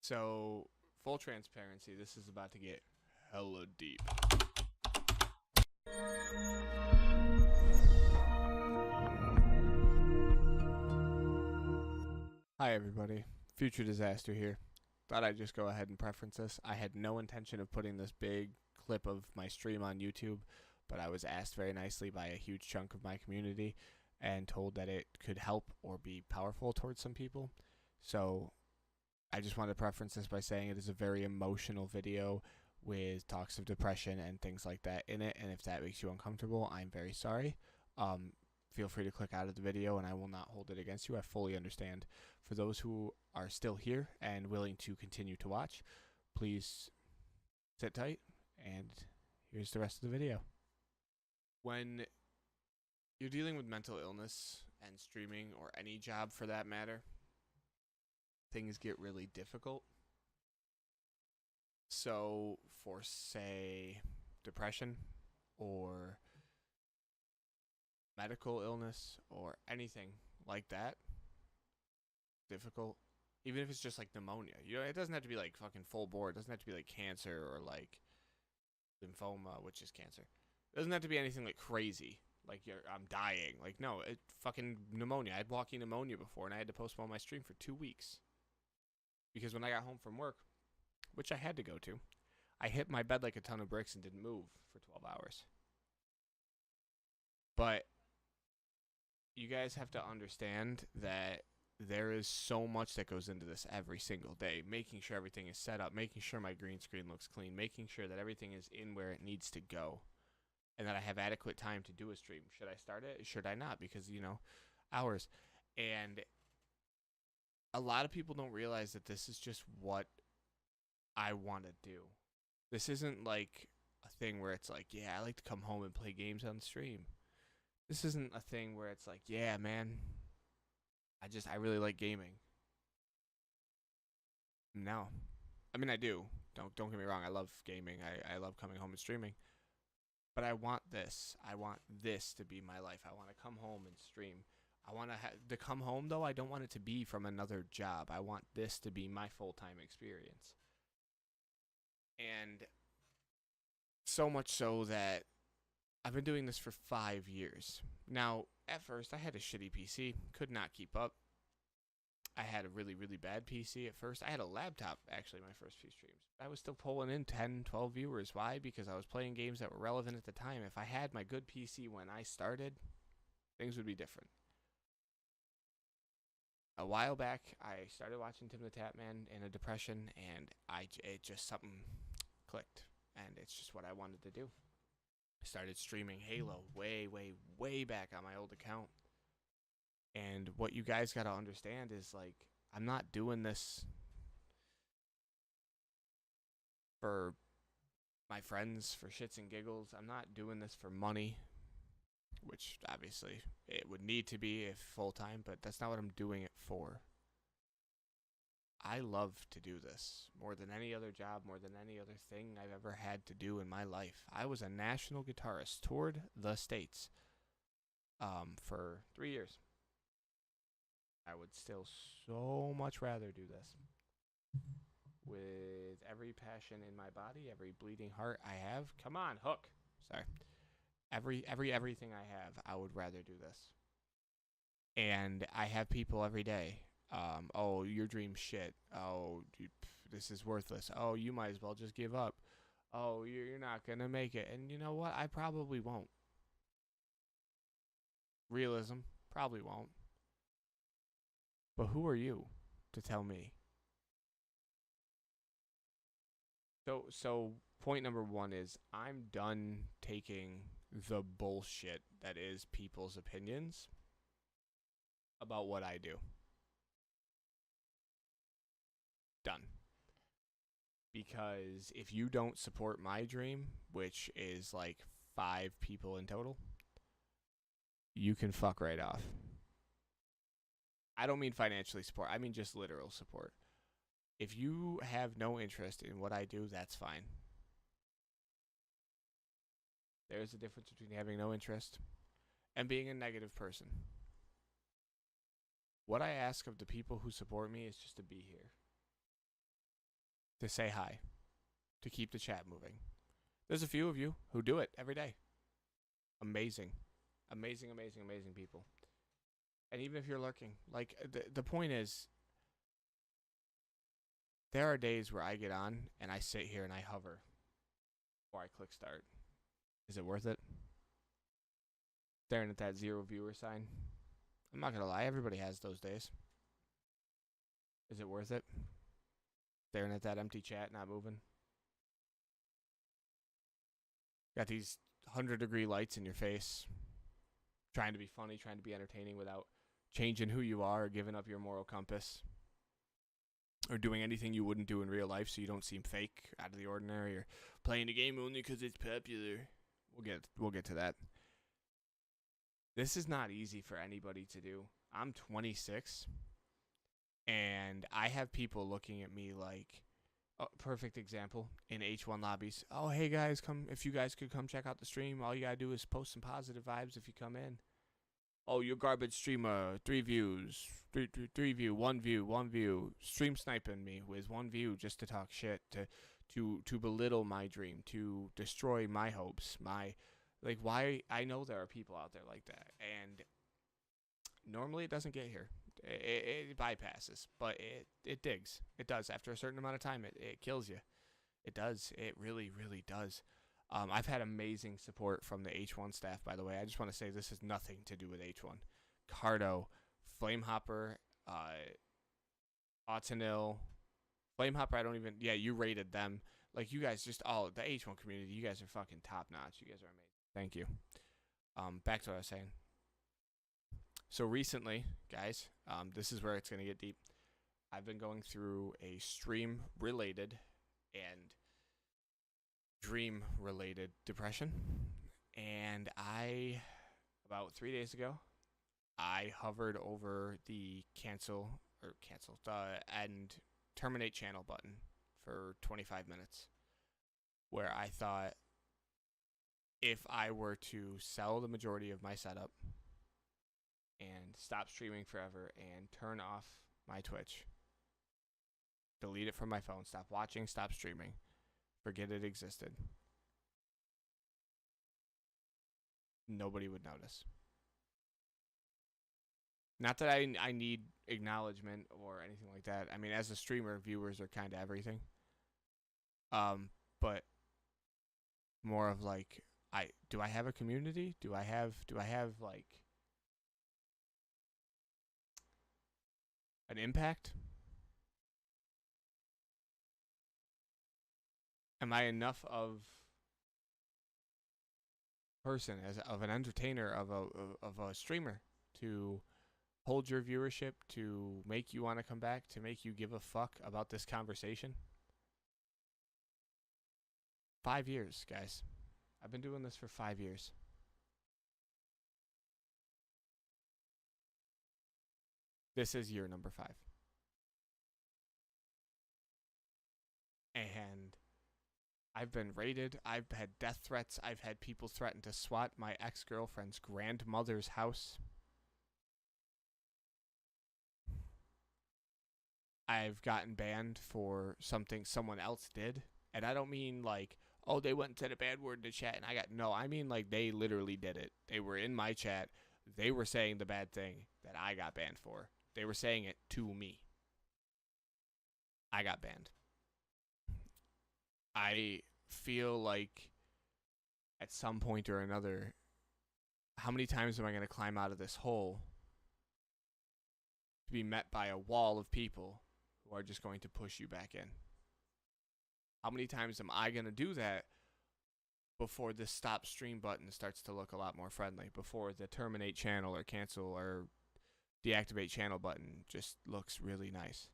So, full transparency, this is about to get hella deep. Hi, everybody. Future Disaster here. Thought I'd just go ahead and preference this. I had no intention of putting this big clip of my stream on YouTube, but I was asked very nicely by a huge chunk of my community and told that it could help or be powerful towards some people. So, I just want to preference this by saying it is a very emotional video with talks of depression and things like that in it. And if that makes you uncomfortable, I'm very sorry. Feel free to click out of the video and I will not hold it against you. I fully understand. For those who are still here and willing to continue to watch, please sit tight and here's the rest of the video. When you're dealing with mental illness and streaming, or any job for that matter, things get really difficult. So, for say, depression or medical illness or anything like that, difficult. Even if it's just like pneumonia, it doesn't have to be like fucking full bore. It doesn't have to be like cancer or like lymphoma, which is cancer. It doesn't have to be anything like crazy. Like I'm dying. Like no, it fucking pneumonia. I had walking pneumonia before, and I had to postpone my stream for 2 weeks because when I got home from work, which I had to go to, I hit my bed like a ton of bricks and didn't move for 12 hours. But you guys have to understand that there is so much that goes into this every single day. Making sure everything is set up, making sure my green screen looks clean, making sure that everything is in where it needs to go, and that I have adequate time to do a stream. Should I start it? Should I not? Because, hours. And a lot of people don't realize that this is just what I want to do. This isn't like a thing where it's like, yeah, I like to come home and play games on stream. This isn't a thing where it's like, yeah, man, I really like gaming. No. I mean, I do. Don't get me wrong. I love gaming. I love coming home and streaming. But I want this. I want this to be my life. I want to come home and stream. I want to come home, though. I don't want it to be from another job. I want this to be my full-time experience. And so much so that I've been doing this for 5 years. Now, at first, I had a shitty PC. Could not keep up. I had a really, really bad PC at first. I had a laptop, actually, my first few streams. I was still pulling in 10, 12 viewers. Why? Because I was playing games that were relevant at the time. If I had my good PC when I started, things would be different. A while back, I started watching Tim the Tatman in a depression, and it just something clicked, and it's just what I wanted to do. I started streaming Halo way, way, way back on my old account. And what you guys got to understand is, like, I'm not doing this for my friends, for shits and giggles. I'm not doing this for money, which obviously it would need to be if full-time, but that's not what I'm doing it for. I love to do this more than any other job, more than any other thing I've ever had to do in my life. I was a national guitarist, toured the States for 3 years. I would still so much rather do this. With every passion in my body, every bleeding heart I have. Come on, Hook. Sorry. Everything I have, I would rather do this. And I have people every day. Oh, your dream's shit. Oh, this is worthless. Oh, you might as well just give up. Oh, you're not going to make it. And you know what? I probably won't. Realism, probably won't. But who are you to tell me? So point number one is I'm done taking the bullshit that is people's opinions about what I do. Done. Because if you don't support my dream, which is like 5 people in total, you can fuck right off. I don't mean financially support. I mean just literal support. If you have no interest in what I do, that's fine. There's a difference between having no interest and being a negative person. What I ask of the people who support me is just to be here. to say hi, to keep the chat moving. There's a few of you who do it every day. Amazing. Amazing, amazing, amazing people. And even if you're lurking, like, the point is, there are days where I get on and I sit here and I hover before I click start. Is it worth it? Staring at that 0 viewer sign. I'm not going to lie, everybody has those days. Is it worth it? Staring at that empty chat, not moving. Got these 100-degree lights in your face. Trying to be funny, trying to be entertaining without changing who you are or giving up your moral compass. Or doing anything you wouldn't do in real life so you don't seem fake, out of the ordinary, or playing the game only because it's popular. We'll get to that. This is not easy for anybody to do. I'm 26, and I have people looking at me like, perfect example, in H1 lobbies. Oh, hey guys, if you guys could come check out the stream, all you gotta do is post some positive vibes if you come in. Oh, you're garbage streamer, 3 views, 1 view, stream sniping me with 1 view just to talk shit, to belittle my dream, to destroy my hopes, like, why? I know there are people out there like that, and normally it doesn't get here. It bypasses, but it digs. It does. After a certain amount of time, it kills you. It does. It really, really does. I've had amazing support from the H1 staff, by the way. I just want to say this has nothing to do with H1. Cardo, Flamehopper, Autonil, Flamehopper, I don't even, yeah, you rated them. Like, you guys just all, the H1 community, you guys are fucking top notch. You guys are amazing. Thank you. Back to what I was saying. So recently, guys, this is where it's going to get deep. I've been going through a stream-related and dream-related depression. And about 3 days ago, I hovered over the cancel and terminate channel button for 25 minutes. Where I thought, if I were to sell the majority of my setup and stop streaming forever and turn off my Twitch, delete it from my phone, stop watching, stop streaming, forget it existed, nobody would notice. Not that I need acknowledgement or anything like that. I mean, as a streamer, viewers are kind of everything. But more of like, do I have a community? Do I have like an impact? Am I enough of person, of an entertainer, of a streamer to hold your viewership, to make you want to come back, to make you give a fuck about this conversation? 5 years, guys. I've been doing this for 5 years. This is year number 5. And I've been raided. I've had death threats. I've had people threaten to SWAT my ex-girlfriend's grandmother's house. I've gotten banned for something someone else did. And I don't mean like, oh, they went and said a bad word in the chat and I got, no, I mean like they literally did it. They were in my chat. They were saying the bad thing that I got banned for. They were saying it to me. I got banned. I feel like at some point or another, how many times am I going to climb out of this hole to be met by a wall of people who are just going to push you back in? How many times am I going to do that before this stop stream button starts to look a lot more friendly? Before the terminate channel or cancel or deactivate channel button just looks really nice?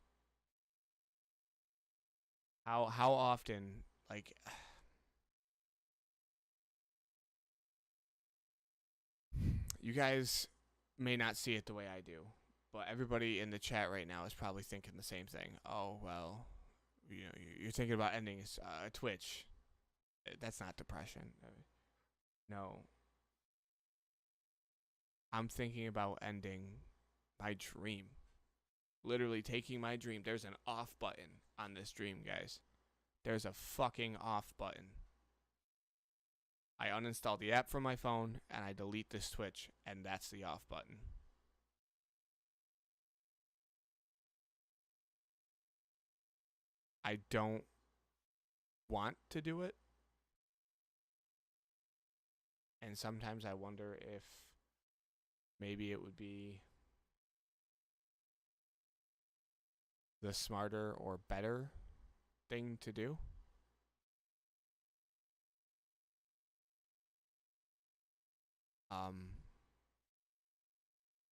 How often, like, you guys may not see it the way I do, but everybody in the chat right now is probably thinking the same thing. Oh, well, you know, you're thinking about ending Twitch. That's not depression. No. I'm thinking about ending my dream. Literally taking my dream. There's an off button on this dream, guys. there's a fucking off button. I uninstall the app from my phone and I delete this Twitch, and that's the off button. I don't want to do it. And sometimes I wonder if maybe it would be the smarter or better thing to do.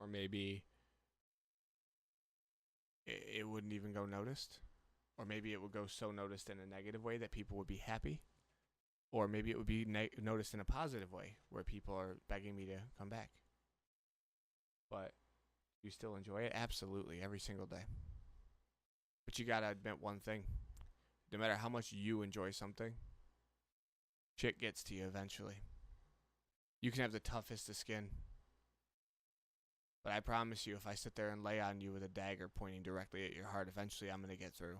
Or maybe it wouldn't even go noticed. Or maybe it would go so noticed in a negative way that people would be happy. Or maybe it would be noticed in a positive way where people are begging me to come back. But you still enjoy it? Absolutely, every single day. But you gotta admit one thing. No matter how much you enjoy something, shit gets to you eventually. You can have the toughest of skin. But I promise you, if I sit there and lay on you with a dagger pointing directly at your heart, eventually I'm going to get through.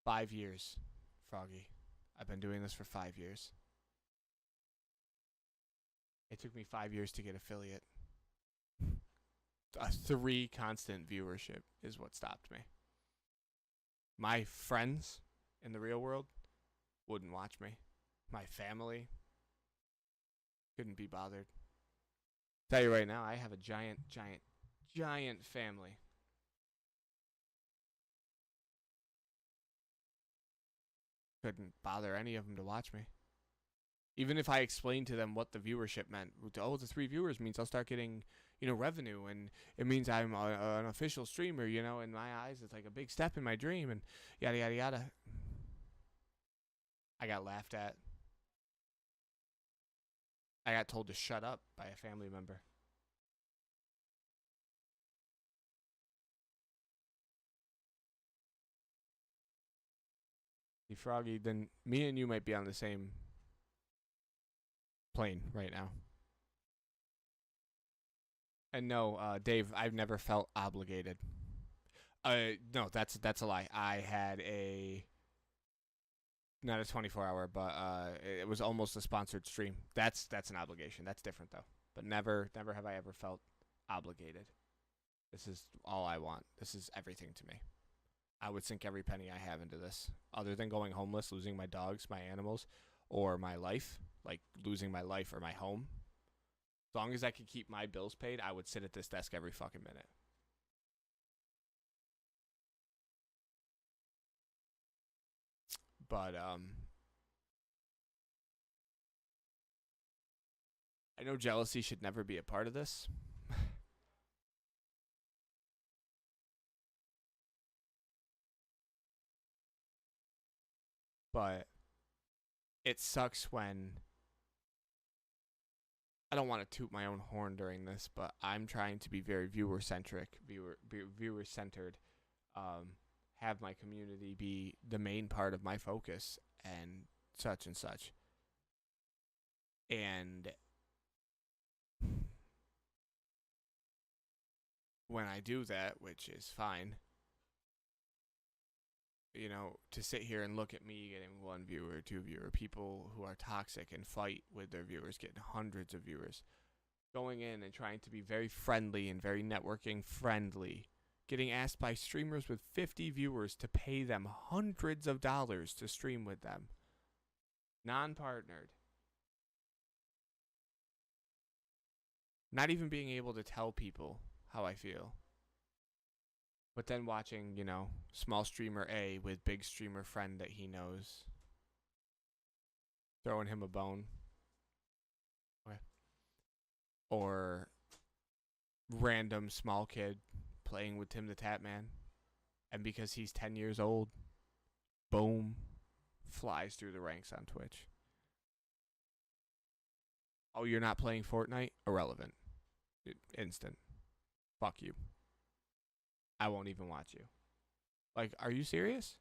5 years, Froggy. I've been doing this for 5 years. It took me 5 years to get affiliate. 3 constant viewership is what stopped me. My friends in the real world wouldn't watch me. My family couldn't be bothered. Tell you right now, I have a giant family. Couldn't bother any of them to watch me. Even if I explained to them what the viewership meant. Oh, the 3 viewers means I'll start getting, revenue, and it means I'm an official streamer, in my eyes. It's like a big step in my dream, and yada, yada, yada. I got laughed at. I got told to shut up by a family member. See, Froggy, then me and you might be on the same plane right now. And no, Dave, I've never felt obligated. No, that's a lie. I had not a 24-hour, but it was almost a sponsored stream. That's an obligation. That's different though. But never have I ever felt obligated. This is all I want. This is everything to me. I would sink every penny I have into this. Other than going homeless, losing my dogs, my animals, or my life, like losing my life or my home. As long as I could keep my bills paid, I would sit at this desk every fucking minute. But I know jealousy should never be a part of this. But it sucks when I don't want to toot my own horn during this, but I'm trying to be very viewer-centric, viewer-centered, have my community be the main part of my focus and such and such. And when I do that, which is fine, to sit here and look at me getting 1 viewer, 2 viewer, people who are toxic and fight with their viewers, getting hundreds of viewers, going in and trying to be very friendly and very networking friendly, getting asked by streamers with 50 viewers to pay them hundreds of dollars to stream with them, non-partnered, not even being able to tell people how I feel. But then watching, small streamer A with big streamer friend that he knows, throwing him a bone. Okay. Or random small kid playing with Tim the Tatman. And because he's 10 years old, boom, flies through the ranks on Twitch. Oh, you're not playing Fortnite? Irrelevant. Instant. Fuck you. I won't even watch you. Like, are you serious?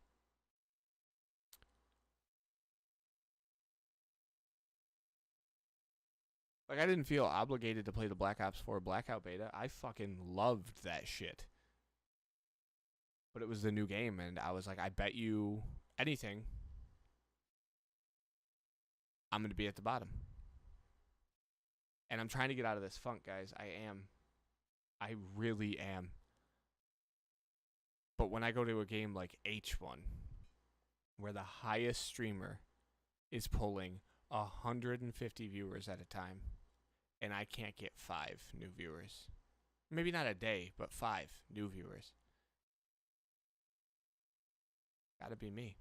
Like, I didn't feel obligated to play the Black Ops 4 Blackout beta. I fucking loved that shit. But it was the new game, and I was like, I bet you anything, I'm going to be at the bottom. And I'm trying to get out of this funk, guys. I am. I really am. But when I go to a game like H1, where the highest streamer is pulling 150 viewers at a time, and I can't get 5 new viewers. Maybe not a day, but 5 new viewers. Gotta be me.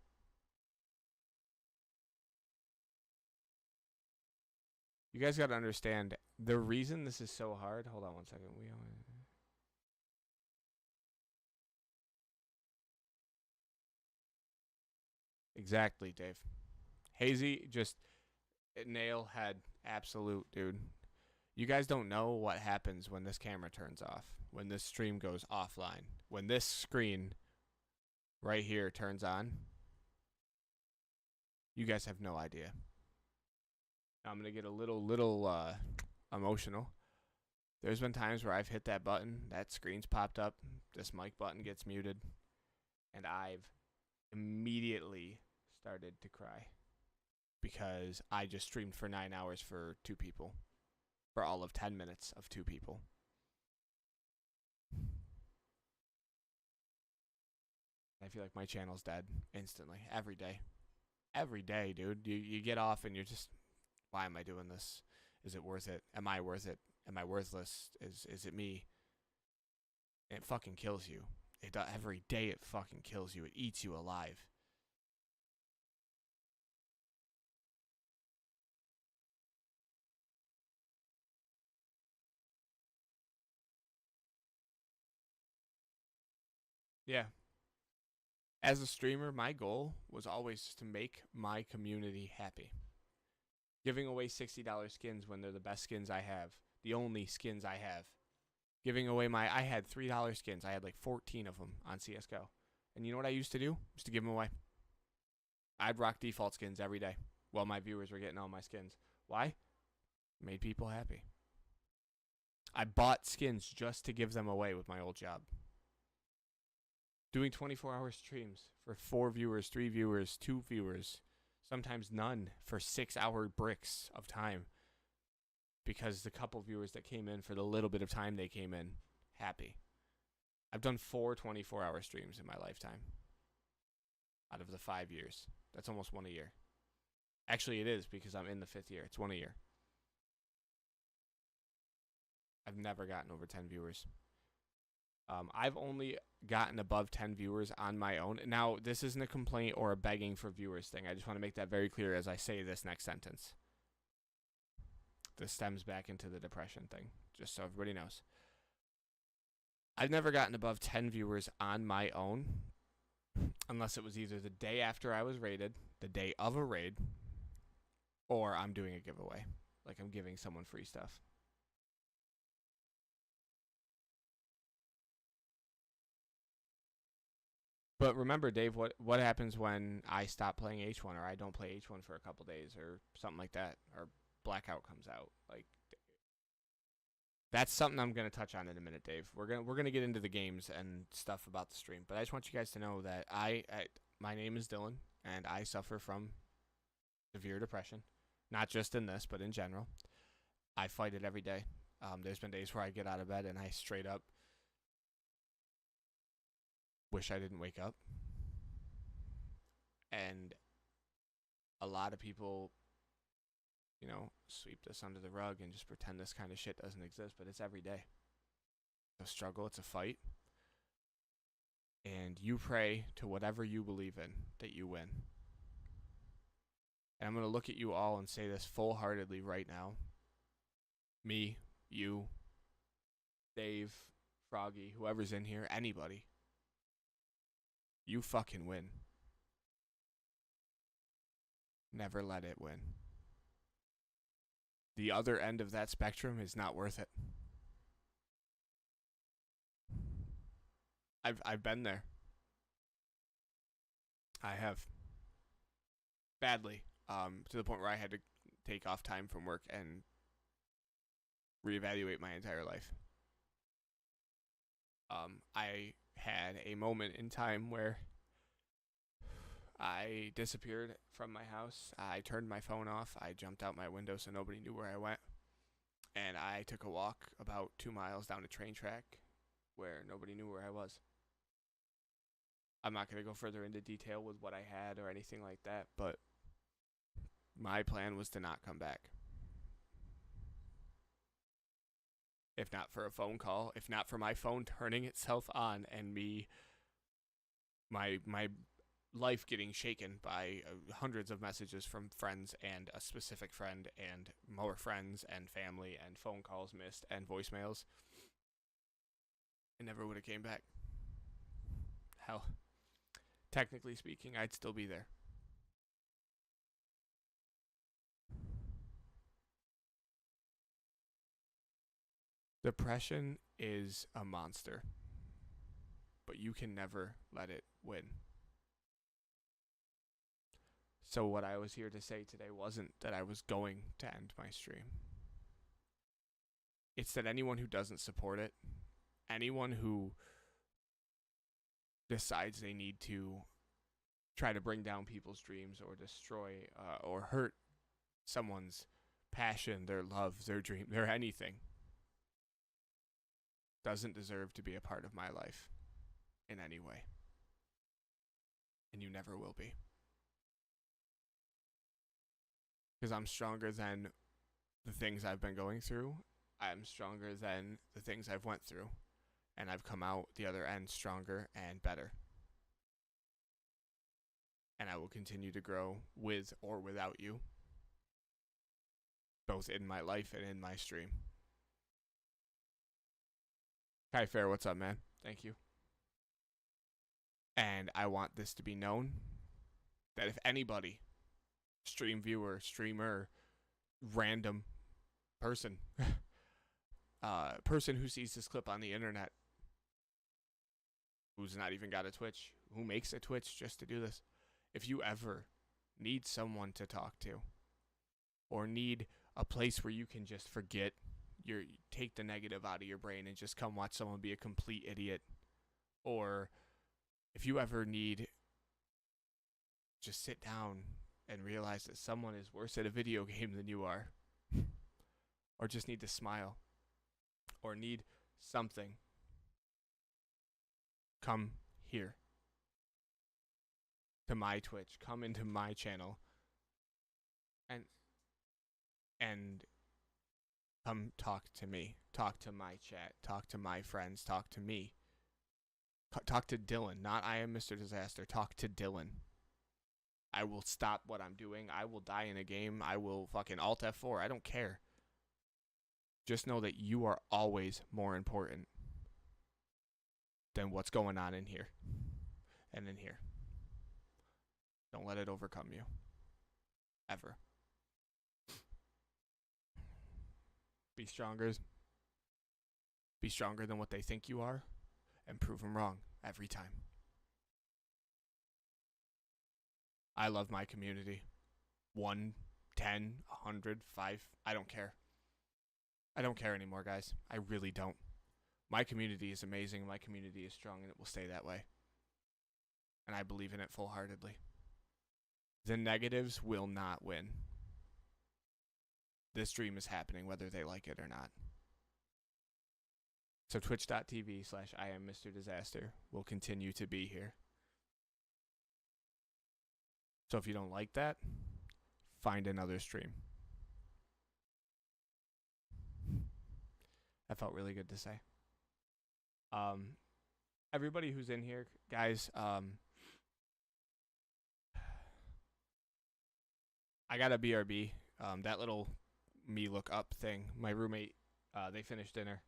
You guys gotta understand, the reason this is so hard... Hold on one second. Exactly, Dave. Hazy, just nail head. Absolute, dude. You guys don't know what happens when this camera turns off, when this stream goes offline, when this screen right here turns on. You guys have no idea. I'm going to get a little emotional. There's been times where I've hit that button, that screen's popped up, this mic button gets muted, and I've immediately started to cry because I just streamed for 9 hours for 2 people, for all of 10 minutes of 2 people. I feel like my channel's dead instantly, every day. Every day, dude. You get off and you're just, why am I doing this? Is it worth it? Am I worth it? Am I worthless? Is it me? And it fucking kills you. Every day it fucking kills you. It eats you alive. Yeah. As a streamer, my goal was always to make my community happy. Giving away $60 skins when they're the best skins I have. The only skins I have. Giving away I had $3 skins. I had like 14 of them on CSGO. And you know what I used to do? Just to give them away. I'd rock default skins every day while my viewers were getting all my skins. Why? Made people happy. I bought skins just to give them away with my old job. Doing 24-hour streams for 4 viewers, 3 viewers, 2 viewers, sometimes none, for 6-hour bricks of time. Because the couple viewers that came in for the little bit of time they came in, happy. I've done 4 24-hour streams in my lifetime. Out of the 5 years. That's almost 1 a year. Actually, it is because I'm in the 5th year. It's 1 a year. I've never gotten over 10 viewers. I've only gotten above 10 viewers on my own. Now, this isn't a complaint or a begging for viewers thing. I just want to make that very clear as I say this next sentence. This stems back into the depression thing, just so everybody knows. I've never gotten above 10 viewers on my own, unless it was either the day after I was raided, the day of a raid, or I'm doing a giveaway. Like I'm giving someone free stuff. But remember, Dave, what happens when I stop playing H1 or I don't play H1 for a couple days or something like that, or Blackout comes out? Like, that's something I'm going to touch on in a minute, Dave. We're going to get into the games and stuff about the stream, but I just want you guys to know that my name is Dylan and I suffer from severe depression, not just in this, but in general. I fight it every day. There's been days where I get out of bed and I straight up wish I didn't wake up. And a lot of people, you know, sweep this under the rug and just pretend this kind of shit doesn't exist, but it's every day. It's a struggle, it's a fight. And you pray to whatever you believe in that you win. And I'm going to look at you all and say this full-heartedly right now. Me, you, Dave, Froggy, whoever's in here, anybody. You fucking win. Never let it win. The other end of that spectrum is not worth it. I've been there. I have. Badly. To the point where I had to take off time from work and reevaluate my entire life. I had a moment in time where I disappeared from my house. I turned my phone off. I jumped out my window so nobody knew where I went. And I took a walk about 2 miles down a train track where nobody knew where I was. I'm not going to go further into detail with what I had or anything like that, but my plan was to not come back. If not for a phone call, if not for my phone turning itself on and my life getting shaken by hundreds of messages from friends and a specific friend and more friends and family and phone calls missed and voicemails, I never would have came back. Hell, technically speaking, I'd still be there. Depression is a monster, but you can never let it win. So what I was here to say today wasn't that I was going to end my stream. It's that anyone who doesn't support it, anyone who decides they need to try to bring down people's dreams or destroy or hurt someone's passion, their love, their dream, their anything, doesn't deserve to be a part of my life in any way. And you never will be. Because I'm stronger than the things I've been going through. I'm stronger than the things I've went through. And I've come out the other end stronger and better. And I will continue to grow with or without you, both in my life and in my stream. Kai Fair, what's up, man? Thank you. And I want this to be known that if anybody, stream viewer, streamer, random person, person who sees this clip on the internet, who's not even got a Twitch, who makes a Twitch just to do this, if you ever need someone to talk to, or need a place where you can just forget take the negative out of your brain and just come watch someone be a complete idiot, or if you ever need just sit down and realize that someone is worse at a video game than you are, or just need to smile, or need something, come here to my Twitch, come into my channel, and come talk to me, talk to my chat, talk to my friends, talk to me. Talk to Dylan, not I am Mr. Disaster. Talk to Dylan. I will stop what I'm doing. I will die in a game. I will fucking Alt F4. I don't care. Just know that you are always more important than what's going on in here and in here. Don't let it overcome you. Ever. Be stronger. Be stronger than what they think you are, and prove them wrong every time. I love my community. 1, 10, 100, 5. I don't care. I don't care anymore, guys. I really don't. My community is amazing. My community is strong, and it will stay that way. And I believe in it full-heartedly. The negatives will not win. This stream is happening whether they like it or not. So twitch.tv/IamMrDisaster will continue to be here. So if you don't like that, find another stream. That felt really good to say. Everybody who's in here, guys, I got a BRB. That little me look up thing. My roommate, they finished dinner.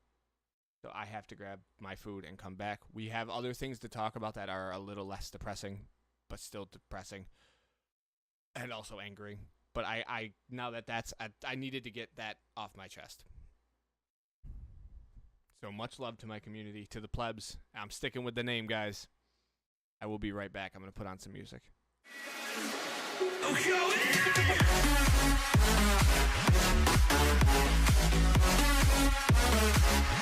So I have to grab my food and come back. We have other things to talk about that are a little less depressing, but still depressing. And also angering. But I now that that's, I needed to get that off my chest. So much love to my community, to the plebs. I'm sticking with the name, guys. I will be right back. I'm going to put on some music. Okay.